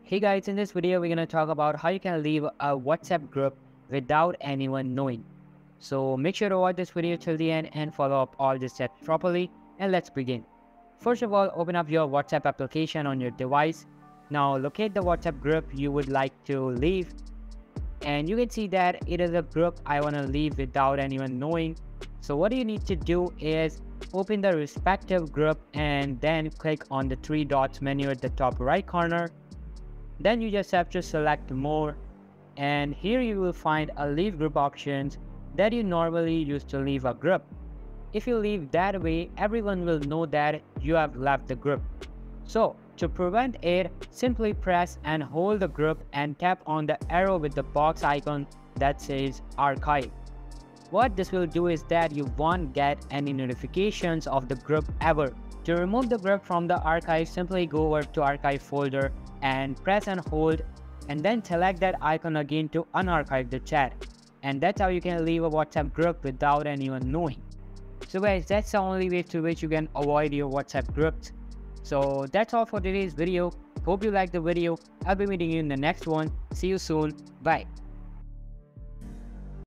Hey guys, in this video, we're going to talk about how you can leave a WhatsApp group without anyone knowing. So make sure to watch this video till the end and follow up all the steps properly, and let's begin. First of all, open up your WhatsApp application on your device. Now locate the WhatsApp group you would like to leave, and you can see that it is a group I want to leave without anyone knowing. So what you need to do is open the respective group and then click on the three dots menu at the top right corner. Then you just have to select more, and here you will find a leave group options that you normally use to leave a group. If you leave that way, everyone will know that you have left the group. So to prevent it, simply press and hold the group and tap on the arrow with the box icon that says archive. What this will do is that you won't get any notifications of the group ever. To remove the group from the archive, simply go over to archive folder and press and hold, and then select that icon again to unarchive the chat. And that's how you can leave a WhatsApp group without anyone knowing. So guys, that's the only way to which you can avoid your WhatsApp groups. So that's all for today's video. Hope you liked the video. I'll be meeting you in the next one. See you soon. Bye.